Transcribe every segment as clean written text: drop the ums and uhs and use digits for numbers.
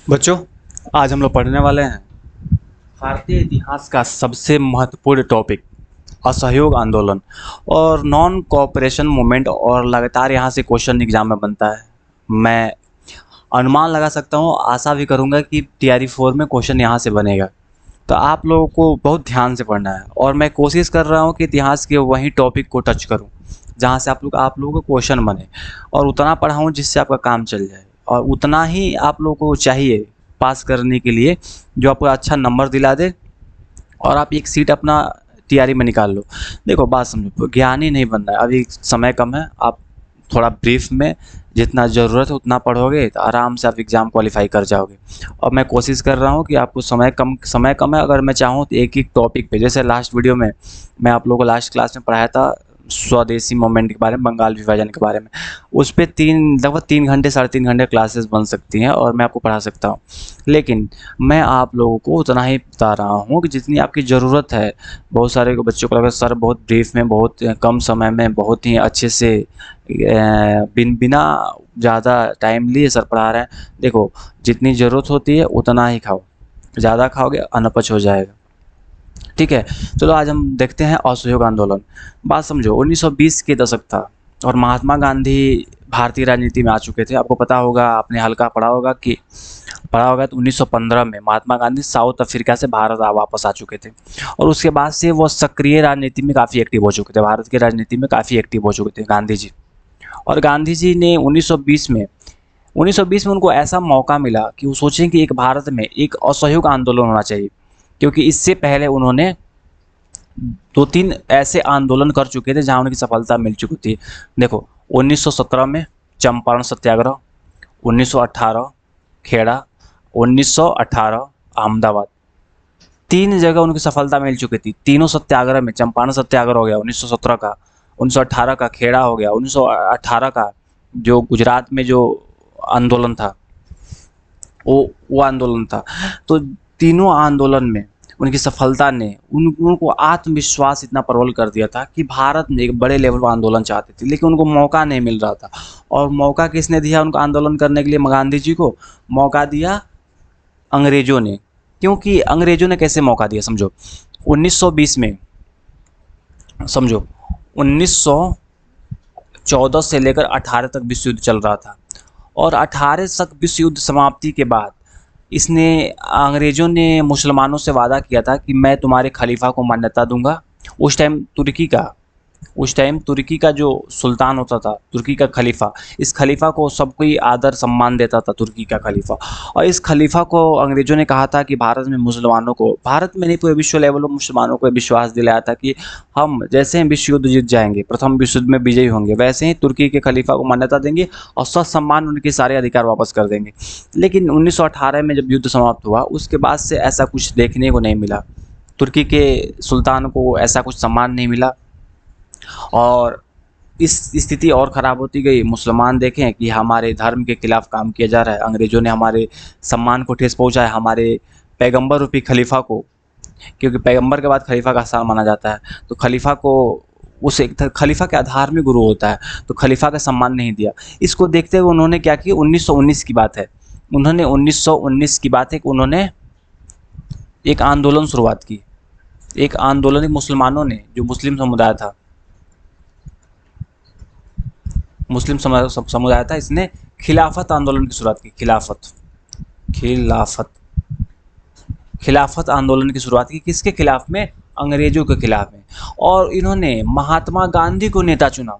बच्चों, आज हम लोग पढ़ने वाले हैं भारतीय इतिहास का सबसे महत्वपूर्ण टॉपिक असहयोग आंदोलन और नॉन कोऑपरेशन मूवमेंट। और लगातार यहाँ से क्वेश्चन एग्जाम में बनता है। मैं अनुमान लगा सकता हूँ, आशा भी करूँगा कि तैयारी 4 में क्वेश्चन यहाँ से बनेगा। तो आप लोगों को बहुत ध्यान से पढ़ना है और मैं कोशिश कर रहा हूँ कि इतिहास के वही टॉपिक को टच करूँ जहाँ से आप लोगों को क्वेश्चन बने, और उतना पढ़ाऊँ जिससे आपका काम चल जाए, और उतना ही आप लोगों को चाहिए पास करने के लिए जो आपको अच्छा नंबर दिला दे और आप एक सीट अपना तैयारी में निकाल लो। देखो, बात समझो, ज्ञानी नहीं बनना है, अभी समय कम है। आप थोड़ा ब्रीफ में जितना ज़रूरत है उतना पढ़ोगे तो आराम से आप एग्ज़ाम क्वालिफाई कर जाओगे। और मैं कोशिश कर रहा हूँ कि आपको समय कम है। अगर मैं चाहूँ तो एक एक टॉपिक पे, जैसे लास्ट वीडियो में मैं आप लोगों को लास्ट क्लास में पढ़ाया था स्वदेशी मूवमेंट के बारे में, बंगाल विभाजन के बारे में, उस पे लगभग 3 घंटे 3.5 घंटे क्लासेस बन सकती हैं और मैं आपको पढ़ा सकता हूँ। लेकिन मैं आप लोगों को उतना ही बता रहा हूँ कि जितनी आपकी ज़रूरत है। बहुत सारे बच्चों को लगा सर बहुत ब्रीफ में, बहुत कम समय में, बहुत ही अच्छे से बिना ज़्यादा टाइम लिए सर पढ़ा रहे हैं। देखो, जितनी ज़रूरत होती है उतना ही खाओ, ज़्यादा खाओगे अनपच हो जाएगा। ठीक है, चलो आज हम देखते हैं असहयोग आंदोलन। बात समझो, 1920 के दशक था और महात्मा गांधी भारतीय राजनीति में आ चुके थे। आपको पता होगा, आपने हल्का पढ़ा होगा तो 1915 में महात्मा गांधी साउथ अफ्रीका से भारत वापस आ चुके थे और उसके बाद से वो सक्रिय राजनीति में काफ़ी एक्टिव हो चुके थे। भारत की राजनीति में काफ़ी एक्टिव हो चुके थे गांधी जी। और गांधी जी ने 1920 में उनको ऐसा मौका मिला कि वो सोचें कि एक भारत में एक असहयोग आंदोलन होना चाहिए, क्योंकि इससे पहले उन्होंने 2-3 ऐसे आंदोलन कर चुके थे जहां उनकी सफलता मिल चुकी थी। देखो, 1917 में चंपारण सत्याग्रह, 1918 खेड़ा, 1918 अहमदाबाद, 3 जगह उनकी सफलता मिल चुकी थी। तीनों सत्याग्रह में, चंपारण सत्याग्रह हो गया 1917 का, 1918 का खेड़ा हो गया, 1918 का जो गुजरात में जो आंदोलन था वो आंदोलन था। तो तीनों आंदोलन में उनकी सफलता ने उनको आत्मविश्वास इतना प्रबल कर दिया था कि भारत में एक बड़े लेवल पर आंदोलन चाहते थे, लेकिन उनको मौका नहीं मिल रहा था। और मौका किसने दिया उनको आंदोलन करने के लिए? गांधी जी को मौका दिया अंग्रेजों ने। क्योंकि अंग्रेजों ने कैसे मौका दिया समझो, 1920 में समझो, 1914 से लेकर 18 तक विश्व युद्ध चल रहा था और 18 तक विश्व युद्ध समाप्ति के बाद इसने अंग्रेज़ों ने मुसलमानों से वादा किया था कि मैं तुम्हारे खलीफा को मान्यता दूंगा। उस टाइम तुर्की का जो सुल्तान होता था, तुर्की का खलीफा, इस खलीफा को सब कोई आदर सम्मान देता था, तुर्की का खलीफा। और इस खलीफा को अंग्रेज़ों ने कहा था कि भारत में मुसलमानों को, भारत में नहीं पूरे विश्व लेवल पर मुसलमानों को विश्वास दिलाया था कि हम जैसे ही विश्व युद्ध जीत जाएंगे, प्रथम विश्व युद्ध में विजयी होंगे, वैसे ही तुर्की के खलीफा को मान्यता देंगे और ससम्मान उनके सारे अधिकार वापस कर देंगे। लेकिन 1918 में जब युद्ध समाप्त हुआ उसके बाद से ऐसा कुछ देखने को नहीं मिला। तुर्की के सुल्तान को ऐसा कुछ सम्मान नहीं मिला और इस स्थिति और ख़राब होती गई। मुसलमान देखें कि हमारे धर्म के खिलाफ काम किया जा रहा है, अंग्रेज़ों ने हमारे सम्मान को ठेस पहुंचाया, हमारे पैगंबर रूपी खलीफा को, क्योंकि पैगंबर के बाद खलीफा का स्थान माना जाता है, तो खलीफा को, उस एक खलीफा के आधार में गुरु होता है, तो खलीफा का सम्मान नहीं दिया। इसको देखते हुए उन्होंने क्या किया, 1919 की बात है, उन्होंने 1919 की बात है कि उन्होंने एक आंदोलन शुरुआत की। एक आंदोलन मुसलमानों ने, जो मुस्लिम समुदाय था, मुस्लिम समुदाय था, इसने खिलाफत आंदोलन की शुरुआत की। खिलाफत आंदोलन की शुरुआत की। किसके खिलाफ में? अंग्रेजों के खिलाफ में। और इन्होंने महात्मा गांधी को नेता चुना।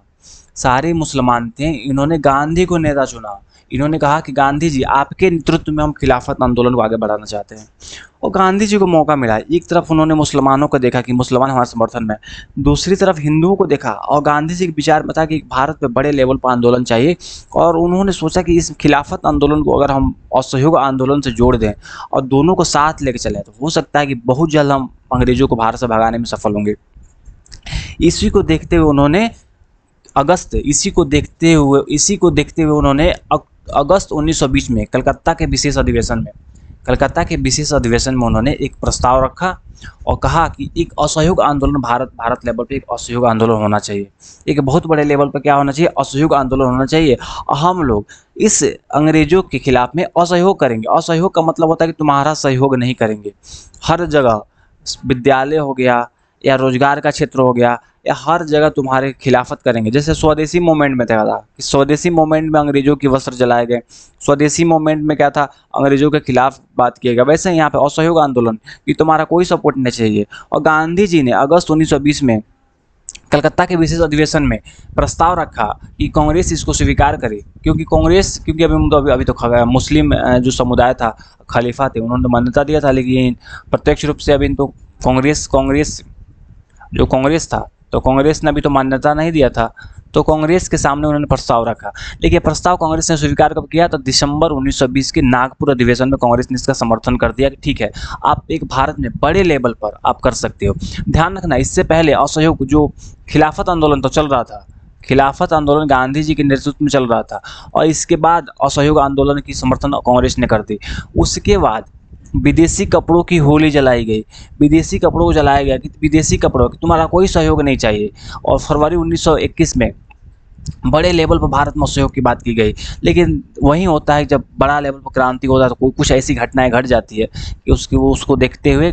सारे मुसलमान थे, इन्होंने गांधी को नेता चुना। इन्होंने कहा कि गांधी जी, आपके नेतृत्व में हम खिलाफत आंदोलन को आगे बढ़ाना चाहते हैं। और गांधी जी को मौका मिला। एक तरफ उन्होंने मुसलमानों को देखा कि मुसलमान हमारे समर्थन में, दूसरी तरफ हिंदुओं को देखा और गांधी जी के विचार में था कि भारत में बड़े लेवल पर आंदोलन चाहिए। और उन्होंने सोचा कि इस खिलाफत आंदोलन को अगर हम असहयोग आंदोलन से जोड़ दें और दोनों को साथ लेकर चलें तो हो सकता है कि बहुत जल्द हम अंग्रेजों को भारत से भगाने में सफल होंगे। इसी को देखते हुए उन्होंने अगस्त 1920 में कलकत्ता के विशेष अधिवेशन में कलकत्ता के विशेष अधिवेशन में उन्होंने एक प्रस्ताव रखा और कहा कि एक असहयोग आंदोलन भारत लेवल पे एक असहयोग आंदोलन होना चाहिए। एक बहुत बड़े लेवल पर क्या होना चाहिए, असहयोग आंदोलन होना चाहिए। हम लोग इस अंग्रेजों के खिलाफ में असहयोग करेंगे। असहयोग का मतलब होता है कि तुम्हारा सहयोग नहीं करेंगे। हर जगह विद्यालय हो गया या रोजगार का क्षेत्र हो गया या हर जगह तुम्हारे खिलाफत करेंगे। जैसे स्वदेशी मूवमेंट में था कि स्वदेशी मूवमेंट में अंग्रेजों की वस्त्र जलाए गए, स्वदेशी मूवमेंट में क्या था, अंग्रेजों के खिलाफ बात किया गया। वैसे यहाँ पे असहयोग आंदोलन कि तुम्हारा कोई सपोर्ट नहीं चाहिए। और गांधी जी ने अगस्त 1920 में कलकत्ता के विशेष अधिवेशन में प्रस्ताव रखा कि कांग्रेस इसको स्वीकार करे, क्योंकि अभी तो मुस्लिम जो समुदाय था, खलीफा थे, उन्होंने मान्यता दिया था, लेकिन प्रत्यक्ष रूप से अभी तो कांग्रेस जो कांग्रेस था, तो कांग्रेस ने अभी तो मान्यता नहीं दिया था, तो कांग्रेस के सामने उन्होंने प्रस्ताव रखा। लेकिन ये प्रस्ताव कांग्रेस ने स्वीकार कब किया, तो दिसंबर 1920 के नागपुर अधिवेशन में कांग्रेस ने इसका समर्थन कर दिया कि ठीक है, आप एक भारत में बड़े लेवल पर आप कर सकते हो। ध्यान रखना, इससे पहले असहयोग जो खिलाफत आंदोलन तो चल रहा था, खिलाफत आंदोलन गांधी जी के नेतृत्व में चल रहा था, और इसके बाद असहयोग आंदोलन की समर्थन कांग्रेस ने कर दी। उसके बाद विदेशी कपड़ों की होली जलाई गई, विदेशी कपड़ों को जलाया गया कि विदेशी कपड़ों की तुम्हारा कोई सहयोग नहीं चाहिए। और फरवरी 1921 में बड़े लेवल पर भारत में सहयोग की बात की गई। लेकिन वही होता है, जब बड़ा लेवल पर क्रांति होता है तो कोई कुछ ऐसी घटनाएं घट जाती है कि उसको देखते हुए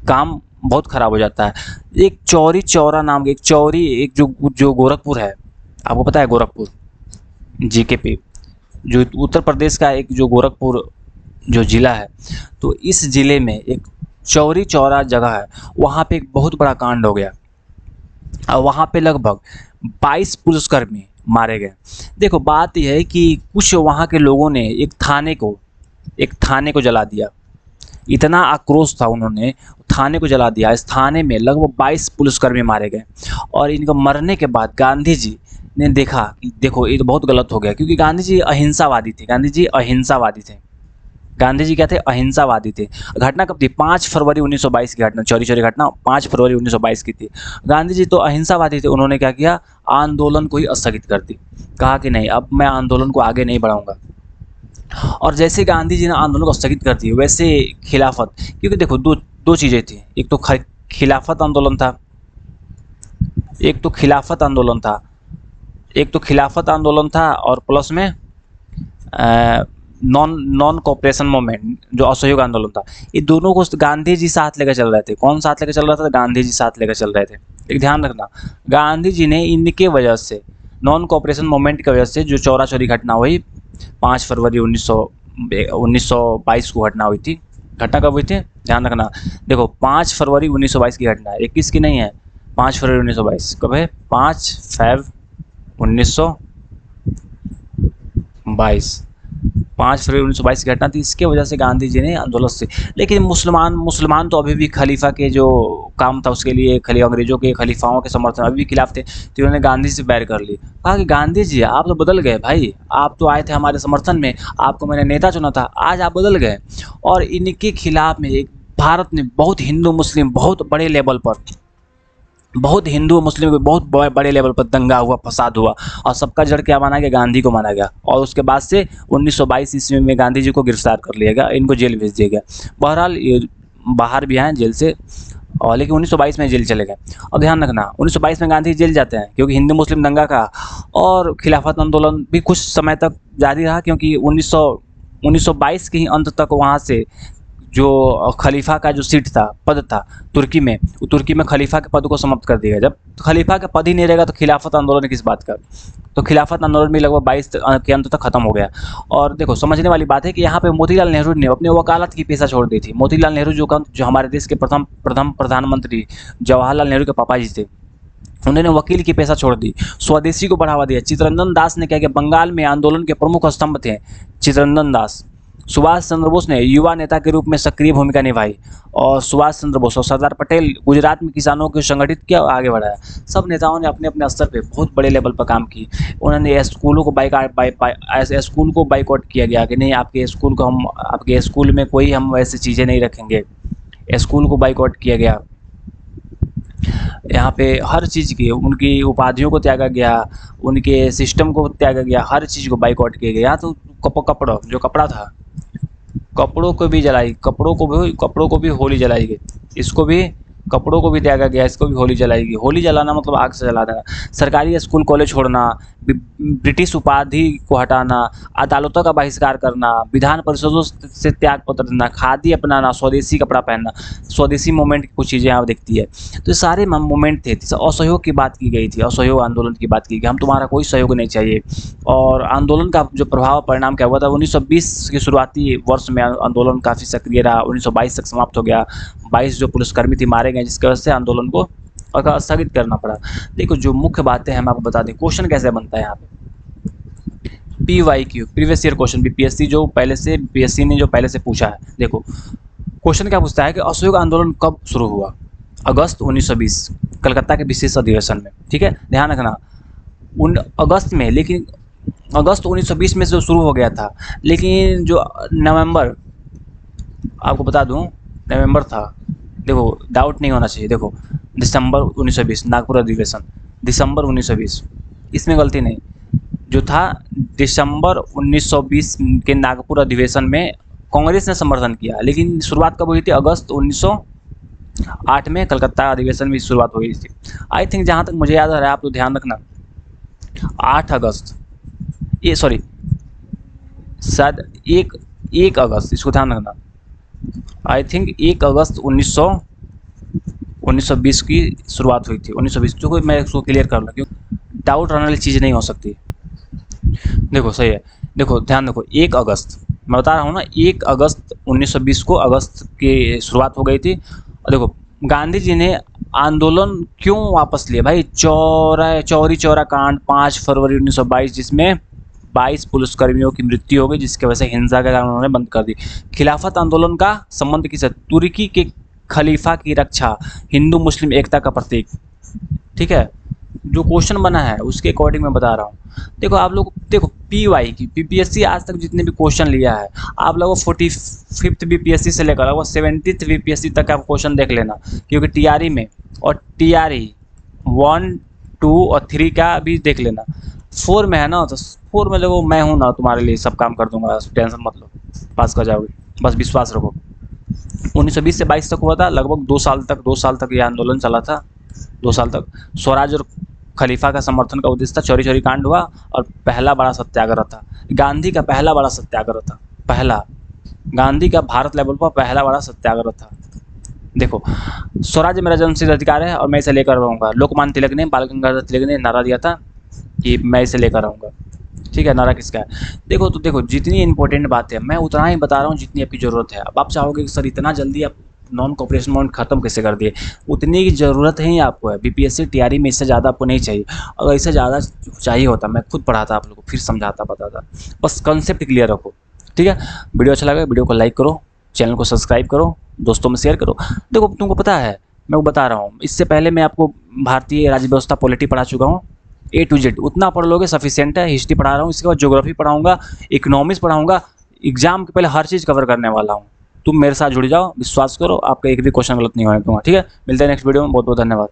काम बहुत खराब हो जाता है। एक चौरी चौरा नाम की एक जो गोरखपुर है, आपको पता है गोरखपुर जीकेपी, जो उत्तर प्रदेश का एक जो गोरखपुर जो ज़िला है, तो इस ज़िले में एक चौरी चौरा जगह है, वहाँ पे एक बहुत बड़ा कांड हो गया और वहाँ पे लगभग 22 पुलिसकर्मी मारे गए। देखो बात यह है कि कुछ वहाँ के लोगों ने एक थाने को जला दिया। इतना आक्रोश था, उन्होंने थाने को जला दिया। इस थाने में लगभग 22 पुलिसकर्मी मारे गए और इनका मरने के बाद गांधी जी ने देखा कि देखो ये तो बहुत गलत हो गया, क्योंकि गांधी जी अहिंसावादी थे। गांधी जी क्या थे, अहिंसावादी थे। घटना कब थी, 5 फरवरी 1922 की घटना, चौरी चौरी घटना 5 फरवरी 1922 की थी। गांधी जी तो अहिंसावादी थे, उन्होंने क्या किया, आंदोलन को ही स्थगित कर दी। कहा कि नहीं, अब मैं आंदोलन को आगे नहीं बढ़ाऊंगा। और जैसे गांधी जी ने आंदोलन को स्थगित कर दिया, वैसे खिलाफत, क्योंकि देखो दो चीज़ें थी, एक तो खिलाफत आंदोलन था और प्लस में नॉन कोऑपरेशन मूवमेंट जो असहयोग आंदोलन था। ये दोनों को गांधी जी साथ लेकर चल रहे थे। कौन साथ लेकर चल रहा था, गांधी जी साथ लेकर चल रहे थे। एक ध्यान रखना, गांधी जी ने इनके वजह से, नॉन कोऑपरेशन मूवमेंट की वजह से जो चौरा चौरी घटना हुई 5 फरवरी 1922 को घटना हुई थी। घटना कब हुई थी, ध्यान रखना, देखो 5 फरवरी 1922 की घटना है, 21 की नहीं है। 5 फरवरी 1922 कब है, 5 फरवरी 1922 की घटना थी। इसके वजह से गांधी जी ने आंदोलन से, लेकिन मुसलमान तो अभी भी खलीफा के जो काम था उसके लिए, अंग्रेजों के खलीफाओं के समर्थन अभी भी खिलाफ थे, तो उन्होंने गांधी से बैर कर ली। कहा कि गांधी जी आप तो बदल गए भाई, आप तो आए थे हमारे समर्थन में, आपको मैंने नेता चुना था, आज आप बदल गए। और इनके खिलाफ में एक भारत में बहुत हिंदू मुस्लिम बहुत बड़े लेवल पर, बहुत हिंदू मुस्लिम के बहुत बड़े लेवल पर दंगा हुआ, फसाद हुआ, और सबका जड़ क्या माना गया, गांधी को माना गया। और उसके बाद से 1922 ईस्वी में गांधी जी को गिरफ्तार कर लिया गया, इनको जेल भेज दिया गया। बहरहाल ये बाहर भी आए जेल से, और लेकिन 1922 में जेल चले गए। और ध्यान रखना 1922 में गांधी जेल जाते हैं क्योंकि हिंदू मुस्लिम दंगा का और खिलाफत आंदोलन भी कुछ समय तक जारी रहा, क्योंकि 1922 के ही अंत तक वहाँ से जो खलीफा का जो सीट था, पद था तुर्की में, तुर्की में खलीफा के पद को समाप्त कर दिया गया। जब खलीफा का पद ही नहीं रहेगा तो खिलाफत आंदोलन किस बात का, तो खिलाफत आंदोलन भी लगभग 22 के अंत तक खत्म हो गया। और देखो समझने वाली बात है कि यहाँ पे मोतीलाल नेहरू ने अपनी वकालत की पेशा छोड़ दी थी। मोतीलाल नेहरू जो हमारे देश के प्रथम प्रधानमंत्री जवाहरलाल नेहरू के पापा जी थे, उन्होंने वकील की पेशा छोड़ दी, स्वदेशी को बढ़ावा दिया। चित्तरंजन दास ने क्या किया, बंगाल में आंदोलन के प्रमुख स्तंभ थे चित्तरंजन दास। सुभाष चंद्र बोस ने युवा नेता के रूप में सक्रिय भूमिका निभाई, और सुभाष चंद्र बोस और सरदार पटेल गुजरात में किसानों को संगठित किया और आगे बढ़ाया। सब नेताओं ने अपने अपने स्तर पे बहुत बड़े लेवल पर काम की। उन्होंने स्कूलों को स्कूल को बाइकआउट किया गया कि नहीं, आपके स्कूल में कोई हम ऐसी चीज़ें नहीं रखेंगे, स्कूल को बाइकआउट किया गया। यहाँ पे हर चीज़ की, उनकी उपाधियों को त्यागा गया, उनके सिस्टम को त्यागा गया, हर चीज़ को बाइकआउट किया गया। तो कपड़ा जो कपड़ा था, कपड़ों को भी जलाई, कपड़ों को भी होली जलाई गई, इसको भी कपड़ों को भी त्यागा गया, इसको भी होली जलाएगी। होली जलाना मतलब आग से जला देना। सरकारी स्कूल कॉलेज छोड़ना, ब्रिटिश उपाधि को हटाना, अदालतों का बहिष्कार करना, विधान परिषदों से त्याग पत्र देना, खादी अपनाना, स्वदेशी कपड़ा पहनना, स्वदेशी मूवमेंट की कुछ चीज़ें आप देखती है। तो ये सारे मूवमेंट थे। असहयोग की बात की गई थी, असहयोग आंदोलन की बात की गई, हम तुम्हारा कोई सहयोग नहीं चाहिए। और आंदोलन का जो प्रभाव परिणाम क्या हुआ था, 1920 के शुरुआती वर्ष में आंदोलन काफ़ी सक्रिय रहा, 1922 तक समाप्त हो गया। 22 जो पुलिसकर्मी थे मारे गए, जिसकी वजह से आंदोलन को स्थगित करना पड़ा। देखो जो मुख्य बातें हम आपको बता दें, क्वेश्चन कैसे बनता है यहाँ पे। PYQ previous year question, BPSC जो पहले से बीपीएससी ने जो पहले से पूछा है। देखो क्वेश्चन क्या पूछता है कि असहयोग आंदोलन कब शुरू हुआ। अगस्त 1920 कलकत्ता के विशेष अधिवेशन में। ठीक है, ध्यान रखना अगस्त में, लेकिन अगस्त 1920 में जो शुरू हो गया था, लेकिन जो नवंबर, आपको बता दूं नवंबर था। देखो डाउट नहीं होना चाहिए। देखो दिसंबर 1920 नागपुर अधिवेशन, दिसंबर 1920, इसमें गलती नहीं। जो था दिसंबर 1920 के नागपुर अधिवेशन में कांग्रेस ने समर्थन किया, लेकिन शुरुआत कब हुई थी, अगस्त 1908 में कलकत्ता अधिवेशन में शुरुआत हुई थी। आई थिंक जहाँ तक मुझे याद आ रहा है, आप तो ध्यान रखना, 8 अगस्त, ये सॉरी शायद 1 अगस्त, इसको ध्यान रखना। आई थिंक 1 अगस्त 1920 की शुरुआत हुई थी। 1920 जो मैं इसको क्लियर कर लूँ, क्योंकि डाउट रहने वाली चीज़ नहीं हो सकती। देखो सही है, देखो ध्यान देखो, 1 अगस्त मैं बता रहा हूँ ना, 1 अगस्त 1920 को अगस्त की शुरुआत हो गई थी। और देखो गांधी जी ने आंदोलन क्यों वापस लिया भाई, चौरी चौरा कांड 5 फरवरी 1922, जिसमें 22 पुलिसकर्मियों की मृत्यु हो गई, जिसकी वजह से हिंसा के कारण उन्होंने बंद कर दी। खिलाफत आंदोलन का संबंध किससे, तुर्की के खलीफा की रक्षा, हिंदू मुस्लिम एकता का प्रतीक। ठीक है, जो क्वेश्चन बना है उसके अकॉर्डिंग मैं बता रहा हूँ। देखो आप लोग देखो PY की बीपीएससी आज तक जितने भी क्वेश्चन लिया है, आप लोगों 45th बीपीएससी से लेकर वो 70th बीपीएससी तक आप क्वेश्चन देख लेना, क्योंकि TRE में और TRE 1, 2 और 3 का भी देख लेना। 4 में है ना, तो 4 में देखो मैं हूँ ना, तुम्हारे लिए सब काम कर दूंगा, टेंशन मत लो, पास कर जाओगे, बस विश्वास रखो। 1920 से 22 तक हुआ था, लगभग 2 साल तक ये आंदोलन चला था। 2 साल तक स्वराज और खलीफा का समर्थन का उद्देश्य था। चौरी चौरी कांड हुआ और पहला बड़ा सत्याग्रह था, गांधी का पहला बड़ा सत्याग्रह था, पहला गांधी का भारत लेवल पर पहला बड़ा सत्याग्रह था। देखो स्वराज मेरा जन्मसिद्ध अधिकार है और मैं इसे लेकर रहूँगा। लोकमान्य तिलक ने, बाल गंगाधर तिलक ने नारा दिया था कि मैं इसे लेकर रहूँगा। ठीक है, नारा किसका है। देखो तो देखो जितनी इंपॉर्टेंट बात है मैं उतना ही बता रहा हूँ जितनी आपकी ज़रूरत है। अब आप चाहोगे कि सर इतना जल्दी आप नॉन कोऑपरेशन मूवमेंट खत्म कैसे कर दिए, उतनी की ज़रूरत ही आपको है। बीपीएससी TRE में इससे ज़्यादा आपको नहीं चाहिए। अगर इससे ज़्यादा चाहिए होता मैं खुद पढ़ाता आप लोगों को, फिर समझाता बताता। बस कंसेप्ट क्लियर रखो। ठीक है, वीडियो अच्छा लगा वीडियो को लाइक करो, चैनल को सब्सक्राइब करो, दोस्तों में शेयर करो। देखो तुमको पता है, मैं वो बता रहा हूँ, इससे पहले मैं आपको भारतीय राज्य व्यवस्था पॉलिटी पढ़ा चुका हूँ, A to Z उतना पढ़ लोगे सफिशिएंट है। हिस्ट्री पढ़ा रहा हूँ, इसके बाद ज्योग्राफी पढ़ाऊँगा, इकोनॉमिक्स पढ़ाऊँगा, एग्जाम के पहले हर चीज़ कवर करने वाला हूँ। तुम मेरे साथ जुड़ जाओ, विश्वास करो, आपका एक भी क्वेश्चन गलत नहीं होने दूंगा। ठीक है, मिलते हैं नेक्स्ट वीडियो में, बहुत बहुत धन्यवाद।